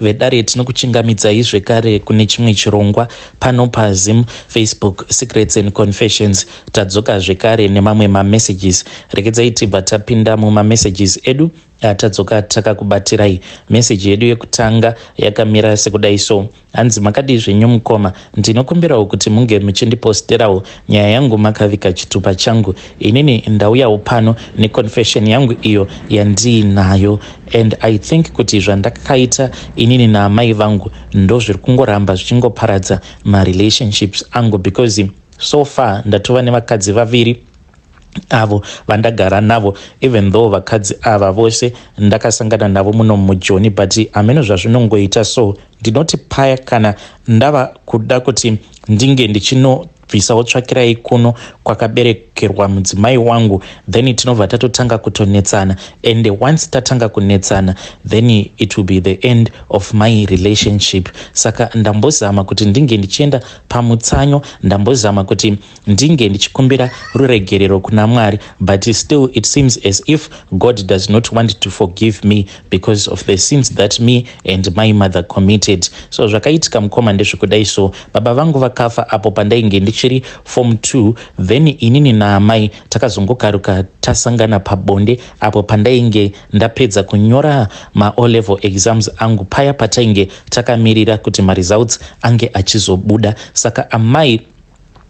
vedare tinokuchingamidzai zvekare kune chimwe chirongwa pano paZim Facebook Secrets and Confessions. Tadzoka zvekare nemamwe mamessages. Rekedzai tibva tapinda mumamessages edu tadzoka takakubatirai. Message yedu yekutanga yakamira sekudai so: hanzi makadi zvenyu mukoma, ndinokumbirawo kuti munge muchindiposterawo nyaya yangu makavika chitupa changu. Inini ndauyawo pano neconfession yangu iyo yandiinayo, and I think kuti zvandakaita inini naamai vangu ndo zviri kungoramba zvichingoparadza marelationships angu, because so far ndatova nevakadzi vaviri avo vandagara navo, even though vakadzi ava vose ndakasangana navo muno mujoni, but ameno zvazvinongoita so ndinoti paya kana ndava kuda kuti ndinge ndichinobvisawo tsvakirai kuno kwakaberekerwa mudzimai wangu, then tinobva tatotanga kutonetsana, and once tatanga kunetsana then it will be the end of my relationship. Saka ndambozama kuti ndinge ndichienda pamutsanyo, ndambozama kuti ndinge ndichikumbira ruregerero kuna Mwari, but still it seems as if God does not want to forgive me because of the sins that me and my mother committed. So zvakaitika mukoma ndezvekudai so: baba vangu vakafa apo pandainge ndichiri form 2, then inini naamai takazongokaruka tasangana pabonde apo pandainge ndapedza kunyora ma-O level exams angu, paya patainge takamirira kuti ma-results ange achizobuda. Saka amai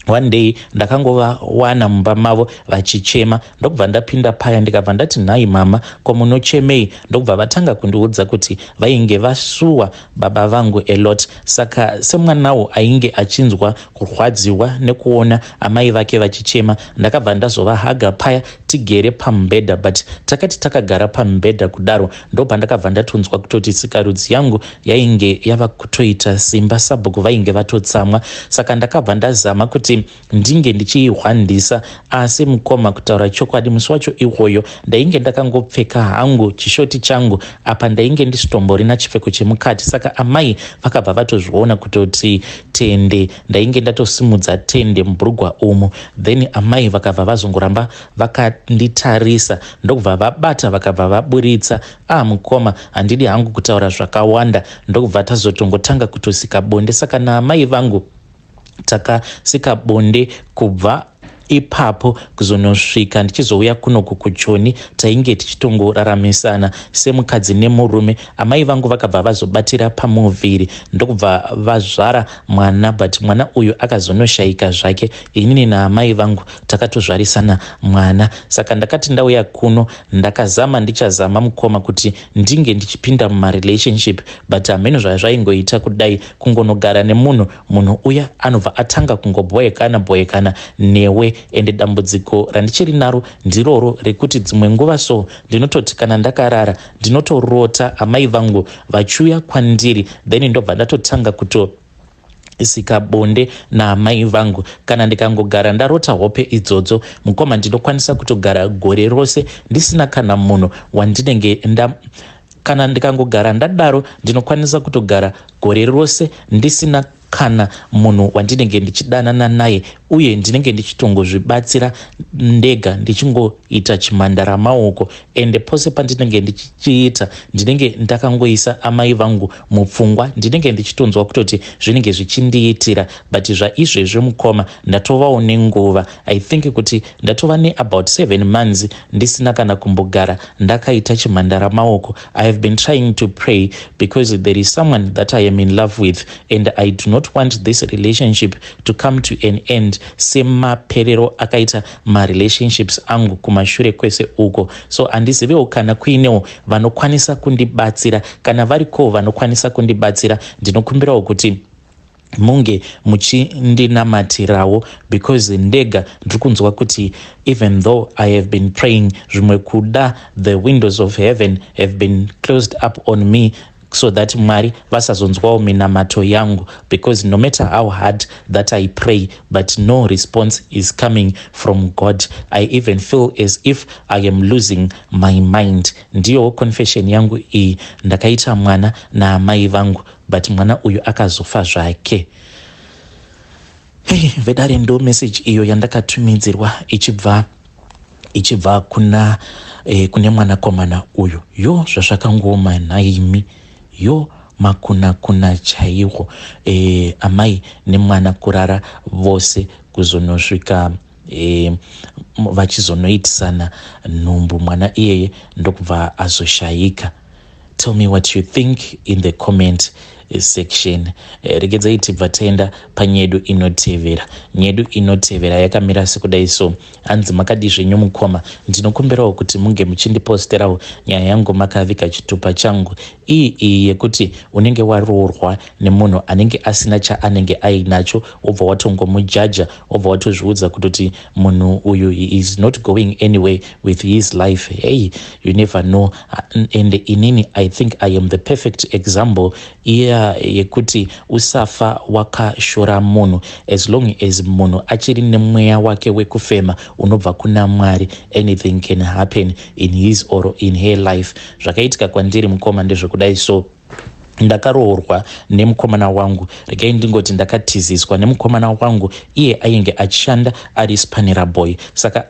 one day ndakangovawana mumba mavo vachichema, ndokubva ndapinda paya ndikabva ndati nhai mama, ko munochemei? Ndokubva vatanga kundiudza kuti vainge vasuwa baba vangu a lot. Saka semwanawo ainge achinzwa kurwadziwa nekuona amai vake vachichema, ndakabva ndazovahaga paya tigere pamubhedha, but takati takagara pamubhedha kudaro ndobva ndakabva ndatonzwa kutoti sikarudzi yangu yainge yava kutoita simba, sabhuku vainge vatotsamwa. Saka ndakabva ndazama kuti ndinge ndichihwandisa, asi mukoma kutaura chokwadi musi wacho iwoyo ndainge ndakangopfeka hangu chishoti changu apa ndainge ndisitomborina chipfeko chemukati. Saka amai vakabva vatozviona kutoti tende ndainge ndatosimudza tende mubhurugwa umu, then amai vakabva vazongoramba vakanditarisa, ndokubva vabata vakabva vaburitsa. Mukoma handidi hangu kutaura zvakawanda, ndokubva tazotongotanga kutosika bonde. Saka naamai vangu takasika bonde, kubva ipapo kuzonosvika ndichizouya kunoku kuchoni tainge tichitongoraramisana semukadzi nemurume. Amai vangu vakabva vazobatira pamuviri ndokubva vazvara mwana, but mwana uyu akazonoshayika zvake. Inini naamai vangu takatozvarisana mwana. Saka ndakati ndauya kuno ndakazama ndichazama mukoma kuti ndinge ndichipinda mumarelationship, but ameno zvazvaingoita kudai kungonogara nemunhu, munhu uya anobva atanga kungoboyekana newe. Ende dambudziko randichiri naro ndiroro rekuti dzimwe nguva so ndinototi kana ndakarara ndinotorota amai vangu vachiuya kwandiri, then ndobva ndatotanga sika bonde naamai vangu. Kana ndikangogara ndarota hope idzodzo mukoma ndinokwanisa kutogara gore rose ndisina kana munhu wandinenge kana ndikangogara ndadaro ndinokwanisa kutogara gore rose ndisina kana munhu wandinenge ndichidanana naye, uye ndinenge ndichitongozvibatsira ndega ndichingoita chimhandara maoko, ende pose pandinenge ndichiita ndinenge ndakangoisa amai vangu mupfungwa, ndinenge ndichitonzwa kutoti zvinenge zvichindiitira. But zvaizvezvi mukoma ndatovawo nenguva, I think kuti ndatova neabout 7 months ndisina kana kumbogara ndakaita chimhandara maoko. I have been trying to pray because there is someone that I am in love with, and I do not want this relationship to come to an end semaperero akaita marelationships angu kumashure kwese uko. So handizivewo kana kuinewo vanokwanisa kundibatsira, kana variko vanokwanisa kundibatsira ndinokumbirawo kuti munge muchindinamatirawo, because ndega ndiri kunzwa kuti even though I have been praying zvimwe kuda the windows of heaven have been closed up on me, so that Mwari vasazonzwawo minamato yangu, because no matter how hard that I pray, but no response is coming from God. I even feel as if I am losing my mind. Ndiyo confession yangu iyi, ndakaita mwana na amai vangu, but mwana uyu akazofa zvake. Vedare ndo message iyo yandakatumidzirwa ichibva kune mwanakomana uyu. Yo zvazvakangoma naimi, yo makuna chaiwo, amai nemwana kurara vose kuzonosvika vachizonoitisana nhumbu, mwana iyeye ndokubva azoshayika. Tell me what you think in the comment section. Regedzai tibva taenda panyedu inotevera. Nyedu inotevera yakamira sekudai so. Hanzi makadi zvenyu mukoma, ndinokumbirawo kuti munge muchindiposterawo nyaya yangu makavika chitupa changu iyi yekuti unenge waroorwa nemunhu anenge asina chaanenge ainacho, wobva watongomujaja, wobva watozviudza kutoti munhu uyu is not going anywhere with his life. Hey, you never know. And inini I think I am the perfect example yekuti usafa wakashora munhu, as long as munhu achiri nemweya wake wekufema unobva kuna Mwari, anything can happen in his or in her life. Zvakaitika kwandiri mukoma ndezvekudai so. Ndakaroorwa nemukomana wangu, regai ndingoti ndakatiziswa nemukomana wangu. Iye ainge achishanda ari Spanera Boy, saka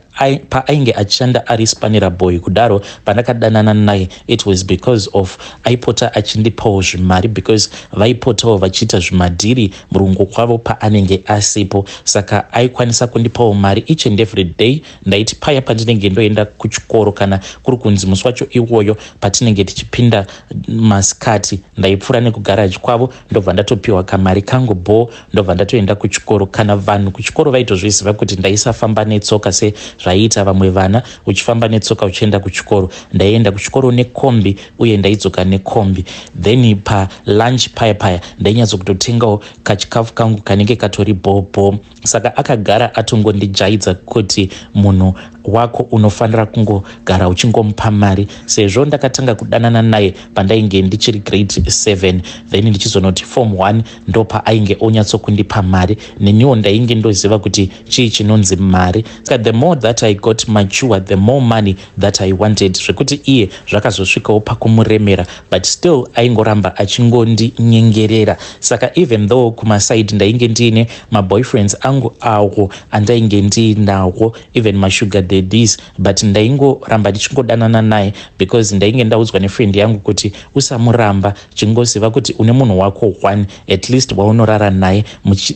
paainge achishanda ari Spanera Boy kudaro pandakadanana naye, it was because of aipota achindipawo zvimari, because vaipotawo vachiita zvimadhiri murungu kwavo paanenge asipo, saka aikwanisa kundipawo mari each and every day. Ndaiti paya pandinenge ndoenda kuchikoro kana kuri kunzi musi wacho iwoyo patinenge tichipinda masikati, ndaipfuura nekugaraji kwavo, ndobva ndatopiwa kamari kangu bo, ndobva ndatoenda kuchikoro. Kana vanhu kuchikoro vaitozviziva kuti ndaisafamba netsoka se zvaiita vamwe vana, uchifamba netsoka uchienda kuchikoro. Ndaienda kuchikoro nekombi uye ndaidzoka nekombi. Then pa lunch paya ndainyatsokutotengawo kachikafu kangu kanenge katori bobo. Saka akagara atongondijaidza kuti munhu wako unofanira kungogara uchingomupa mari. Sezvo ndakatanga kudanana naye pandainge ndichiri grade 7, then ndichizonoti form 1 ndopa ainge onyatsokundipa mari, neniwo ndainge ndoziva kuti chii chinonzi mari. Saka the more that I got mature, the more money that I wanted. Zvekuti iye zvakazosvikawo pakumuremera, but still aingoramba achingondinyengerera. Saka even though kumaside ndainge ndiine maboyfriends angu awo andainge ndiinawo, even mashuga daddies, but ndaingoramba ndichingodanana naye because ndainge ndaudzwa nefriend yangu kuti usamuramba, chingoziva kuti une munhu wako 1 at least waunorara naye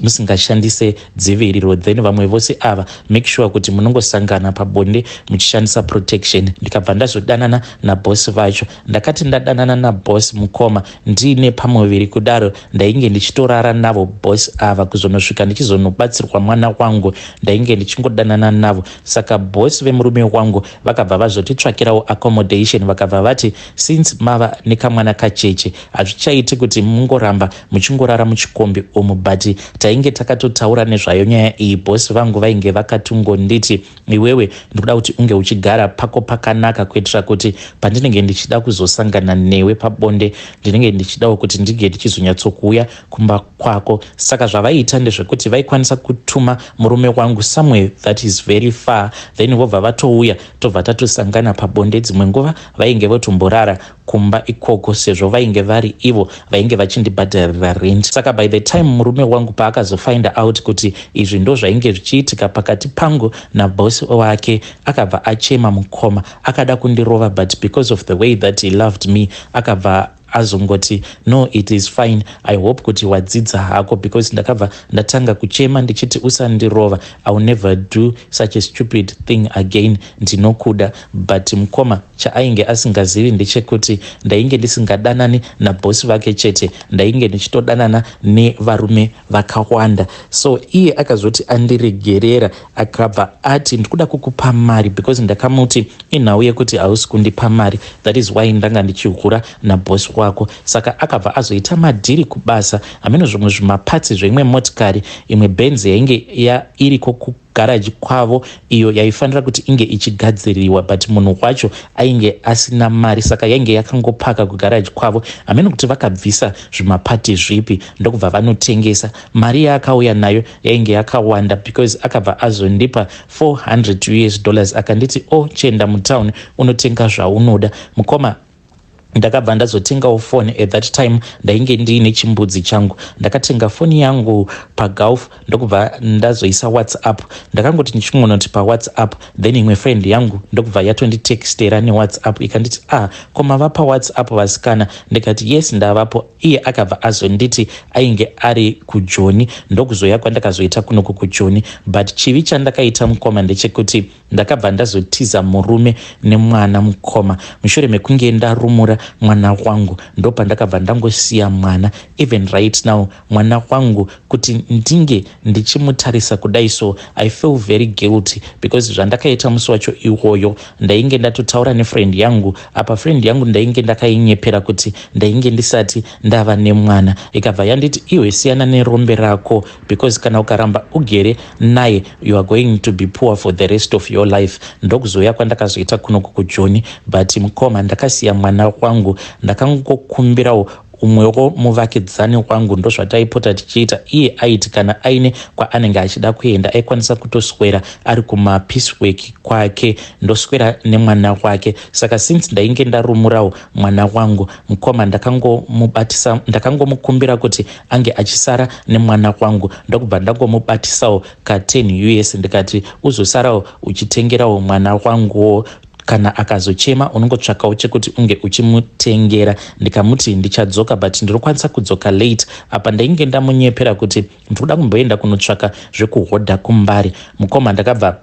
musingashandise dziviriro, then vamwe vose ava make sure kuti munongosangana pabonde muchishandisa protection. Ndikabva ndazodanana nabosi vacho. Ndakati ndadanana nabosi mukoma ndiine pamuviri kudaro, ndainge ndichitorara navo bosi ava kuzonosvika ndichizonobatsirwa mwana wangu, ndainge ndichingodanana navo. Saka bosi vemurume wangu vakabva vazotitsvakirawo accommodation, vakabva vati since mava nekamwana kacheche hazvichaiti kuti mungoramba muchingorara muchikombi umu, but tainge takatotaura nezvayo nyaya iyi. Bosi vangu vainge vakatongonditi iwewe ndikuda kuti unge uchigara pako pakanaka, kuitira kuti pandinenge ndichida kuzosangana newe pabonde ndinenge ndichidawo kuti ndige ndichizonyatsokuuya kumba kwako. Saka zvavaiita ndezvekuti vaikwanisa kutuma murume wangu somewhere that is very far, then vobva vatouya tobva tatosangana pabonde. Dzimwe nguva vainge votomborara kumba ikoko sezvo vainge vari ivo vainge vachindibhadharira rent. Saka by the time murume wangu paakazofind out kuti izvi ndo zvainge zvichiitika pakati pangu nabosi wake, akabva achema mukoma, akada kundirova, but because of the way that he loved me akabva azongoti no, it is fine, I hope kuti wadzidza hako, because ndakabva ndatanga kuchema ndichiti usandirova, I will never do such a stupid thing again, ndinokuda. But mukoma chaainge asingazivi ndechekuti ndainge ndisingadanani nabosi vake chete, ndainge ndichitodanana nevarume vakawanda. So iye akazoti andiregerera, akabva ati ndikuda kukupa mari because ndakamuti inhau yekuti hausi kundipa mari, that is why ndanga ndichihura nabosi wako. Saka akabva azoita madhiri kubasa, ameno zvimwe zvimapatsi zveimwe motikari, imwe Benz yainge iriko kugaraji kwavo, iyo yaifanira kuti inge ichigadziriwa, but munhu wacho ainge asina mari, saka yainge yakangopaka kugaraji kwavo. Ameno kuti vakabvisa zvimapati zvipi ndokubva vanotengesa. Mari yaakauya nayo yainge yakawanda because akabva azondipa $400 akanditi chenda mutown unotenga zvaunoda. Mukoma ndakabva ndazotengawo foni. At that time ndainge ndiine chimbudzi changu, ndakatenga foni yangu paGulf ndokubva ndazoisa WhatsApp. ndakangoti ndichingoti paWhatsApp, then imwe friend yangu ndokubva yatonditextera neWhatsApp ikanditi koma vapa WhatsApp vasikana? Ndikati yes ndavapo. Iye akabva azonditi ainge ari kuJoni, ndokuzoya kwandakazoita kunoku kuJoni. But chivi chandakaita mukoma ndechekuti ndakabva ndazotiza murume nemwana mukoma. Mushure mekunge ndarumura mwana wangu ndopa ndakabva ndangosiya mwana. Even right now mwana wangu kuti ndinge ndichimutarisa kudai, so I feel very guilty because zvandakaita musi wacho iwoyo ndainge ndatotaura nefriend yangu apa. Friend yangu ndainge ndakainyepera kuti ndainge ndisati ndava nemwana, ikabva yanditi iwe siyana nerombe rako because kana ukaramba ugere naye you are going to be poor for the rest of your life. Ndokuzoya kwandakazoita kunoku kuJoni. But mukoma ndakasiya mwana wangu, ndakangokumbirawo umwewo muvakidzani wangu ndozvataipota tichiita. Iye aiti kana aine kwaanenge achida kuenda aikwanisa kutoswera ari kumapeacework kwake ndoswera nemwana wake. Saka since ndainge ndarumurawo mwana wangu mukoma ndakangomukumbira kuti ange achisara nemwana wangu, ndokubva ndangomubatisawo ka10 US ndikati uzosarawo uchitengerawo mwana wanguwo, kana akazochema unongotsvakawo chekuti unge uchimutengera. Ndikamuti ndichadzoka but ndirikwanisa kudzoka late. Apa ndainge ndamunyepera kuti ndikuda kumboenda kunotsvaka zvekuhodha kumbari. Mukoma ndakabva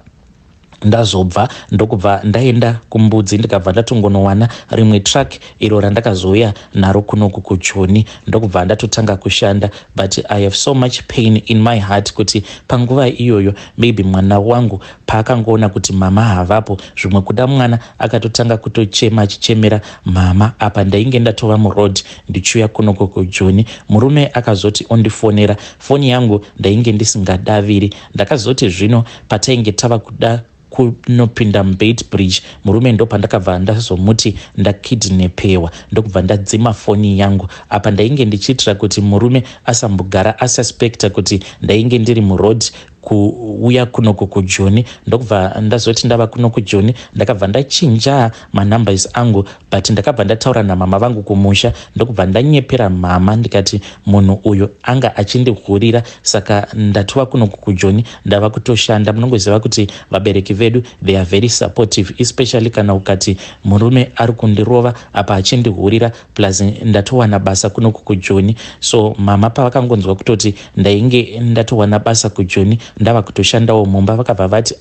ndazobva ndokubva ndaenda kumbudzi, ndikabva ndatongonowana rimwe track iro randakazoya naro kunoku kuJoni ndokubva ndatotanga kushanda. But I have so much pain in my heart kuti panguva iyoyo maybe mwana wangu paakangoona kuti mama havapo, zvimwe kuda mwana akatotanga kutochema achichemera mama. Apa ndainge ndatova muroad ndichiuya kunoku kuJoni, murume akazoti ondifonera. Foni yangu ndainge ndisingadaviri. Ndakazoti zvino patainge tava kuda kunopinda muBaitbridge, murume ndo pandakabva ndazomuti ndakidnepewa, ndokubva ndadzima foni yangu. Apa ndainge ndichiitira kuti murume asambogara asuspecta kuti ndainge ndiri muroad kuuya kunoku kuJoni. Ndokubva ndazoti ndava kunoku kuJoni ndakabva ndachinja manumbers angu, but ndakabva ndataura namama vangu kumusha. Ndokubva ndanyepera mama ndikati munhu uyo anga achindihurira, saka ndatova kunoku kuJoni ndava kutoshanda. Munongoziva kuti vabereki vedu they are very supportive, especially kana ukati murume ari kundirova apa achindihurira plus ndatowana basa kunoku kuJoni. So mama pavakangonzwa kutoti ndainge ndatowana basa kuJoni ndava kutoshandawo mumba, vakabva vati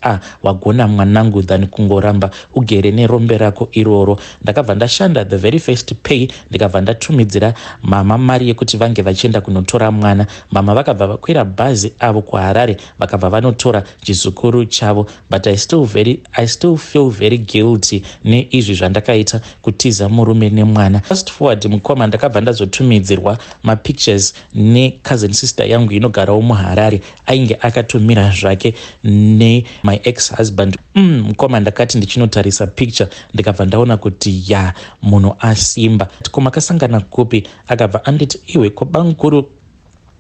wagona mwanangu than kungoramba ugere nerombe rako iroro. Ndakabva ndashanda the very first pay, ndikabva ndatumidzira mama mari yekuti vange vachienda kunotora mwana. Mama vakabva vakwira bhazi avo kuHarare vakabva vanotora chizukuru chavo. But I still feel very guilty neizvi zvandakaita kutiza murume nemwana. Fast forward mukoma ndakabva ndazotumidzirwa mapictures necousin sister yangu inogarawo muHarare, ainge akatumira zvake my ex husband. Mukoma ndakati ndichinotarisa picture ndikabva ndaona kuti munhu asimba. Koma akasangana kupi? Akabva anditi iwe kobankuru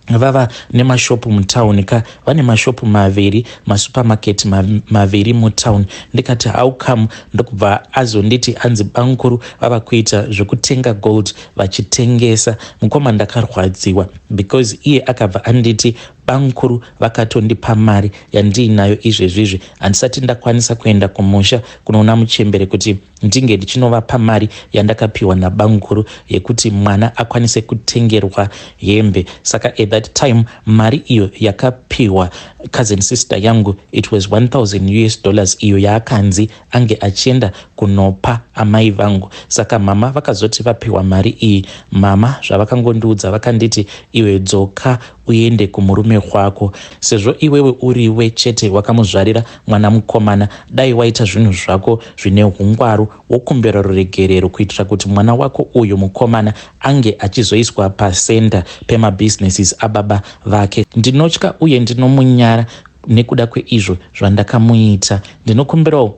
vava nemashopu mutauni ka, vane mashopu maviri, masupermarket maviri mutauni. Ndikati how come? Ndokubva azonditi anzi bankuru vava kuita zvekutenga gold vachitengesa. Mukoma ndakarwadziwa because iye akabva anditi bankuru vakatondipa mari yandiinayo izvezvizvi, handisati ndakwanisa kuenda kumusha kunoona muchembere kuti ndinge ndichinovapa mari yandakapiwa nabankuru yekuti mwana akwanise kutengerwa hembe. Saka at that time mari iyo yakapiwa cousin sister yangu it was $1,000 iyo yaakanzi ange achienda kunopa amai vangu. Saka mama vakazoti vapiwa mari iyi, mama zvavakangondiudza vakanditi iwe dzoka uende kumurume kwako, sezvo iwewe uriwe chete wakamuzvarira mwana mukomana, dai waita zvinhu zvako zvine hungwaru wokumbira ruregerero kuitira kuti mwana wako uyu mukomana ange achizoiswa pasenda pemabusinesses ababa vake. Ndinotya uye ndinomunyara nekuda kweizvo zvandakamuita. Ndinokumbirawo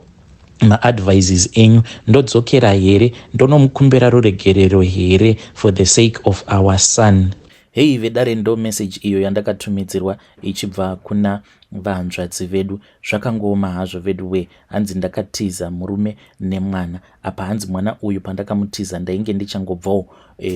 maadvices enyu, ndodzokera here? Ndonomukumbira ruregerero here for the sake of our son? Hei vedare ndo message iyo yandakatumidzirwa ichibva kuna vahanzvadzi vedu. Zvakangooma hazvo vedu we. Hanzi ndakatiza murume nemwana. Apa hanzi mwana uyu pandakamutiza ndainge ndichangobvawo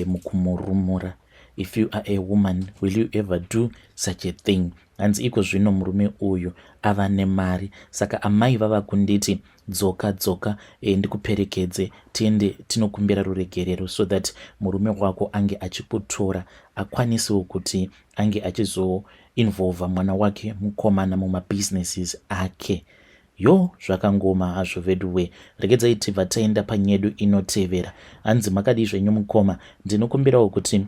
mukumurumura. If you are a woman, will you ever do such a thing? Hanzi iko zvino murume uyu ava nemari, saka amai vava kunditi dzoka ndikuperekedze tiende tinokumbira ruregerero, so that murume wako ange achikutora akwanisewo kuti ange achizoinvolva mwana wake mukomana mumabusinesses ake. Zvakangoma hazvo vedu we. Regedzai tibva taenda panyedu inotevera. Hanzi makadi zvenyu mukoma, ndinokumbirawo kuti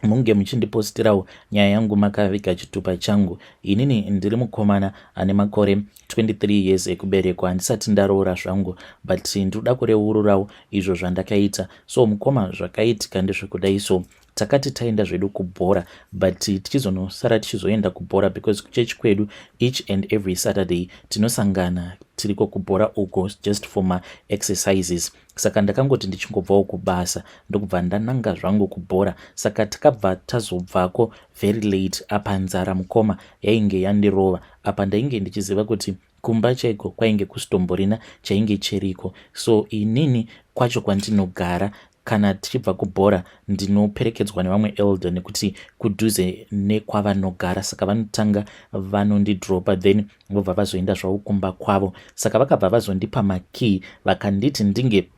munge muchindipostirawo nyaya yangu makaviga chitupa changu. Inini ndiri mukomana ane makore 23 years ekuberekwa. Handisati ndaroora zvangu, but ndirikuda kureururawo izvo zvandakaita. So mukoma, zvakaitika ndezvekudai. So takati taenda zvedu kubhora, but tichizonosara tichizoenda kubhora because kuchechi kwedu each and every Saturday tinosangana tiriko kubhora uko just for my exercises. Saka ndakangoti ndichingobvawo kubasa ndokubva ndananga zvangu kubhora. Saka takabva tazobvako very late. Apa nzara mukoma yainge yandirova. Apa ndainge ndichiziva kuti kumba chaiko kwainge kusitomborina chainge cheriko. So inini kwacho kwandinogara kana tichibva kubhora ndinoperekedzwa nevamwe elder nekuti kudhuze nekwavanogara. Saka vanotanga vanondidropa then vobva vazoenda zvavo kumba kwavo. Saka vakabva vazondipa makey vakanditi ndinge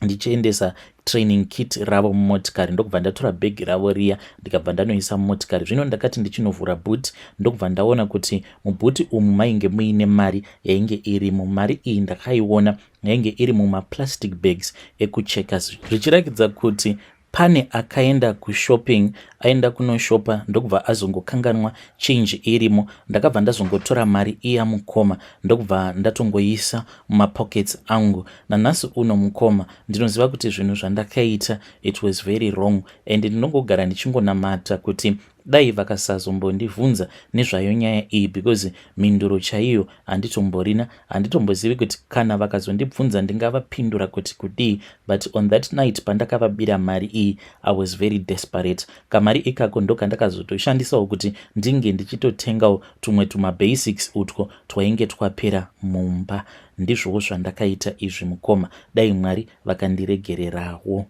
ndichiendesa training kit ravo mumotikari. Ndokubva ndatora bhegi ravo riya ndikabva ndanoisa mumotikari. Zvino ndakati ndichinovhura bhuti ndokubva ndaona kuti mubhuti umu mainge muine mari yainge irimo. Mari iyi ndakaiona yainge iri mumaplastic bags ekucheka, zvichirakidza kuti pane akaenda kushopping, aenda kunoshopa ndokubva azongokanganwa change irimo. Ndakabva ndazongotora mari iya mukoma ndokubva ndatongoisa mumapockets angu. Nanhasi uno mukoma ndinoziva kuti zvinhu zvandakaita it was very wrong, and ndinongogara ndichingonamata kuti dai vakasazombondibvunza nezvayo nyaya iyi, because mhinduro chaiyo handitomborina. Handitombozivi kuti kana vakazondibvunza ndingavapindura kuti kudii, but on that night pandakavabira mari iyi I was very desperate. Kamari ikako ndokandakazotoshandisawo kuti ndinge ndichitotengawo tumwe tumabasics utwo twainge twapera mumba. Ndizvowo zvandakaita izvi mukoma, dai Mwari vakandiregererawo.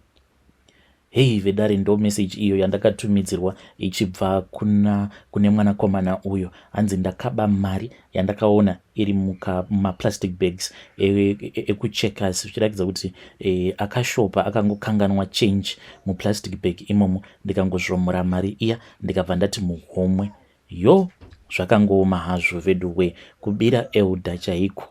Hei vedare, ndo message iyo yandakatumidzirwa ichibva kune mwanakomana uyo. Hanzi ndakaba mari yandakaona iri mumaplastic bags ekucheka, zvichiratidza kuti akashopa akangokanganwa change muplastic bag imomo. Ndikangozvomora mari iya ndikabva ndati muhomwe. Zvakangooma hazvo vedu we, kubira elda chaiko.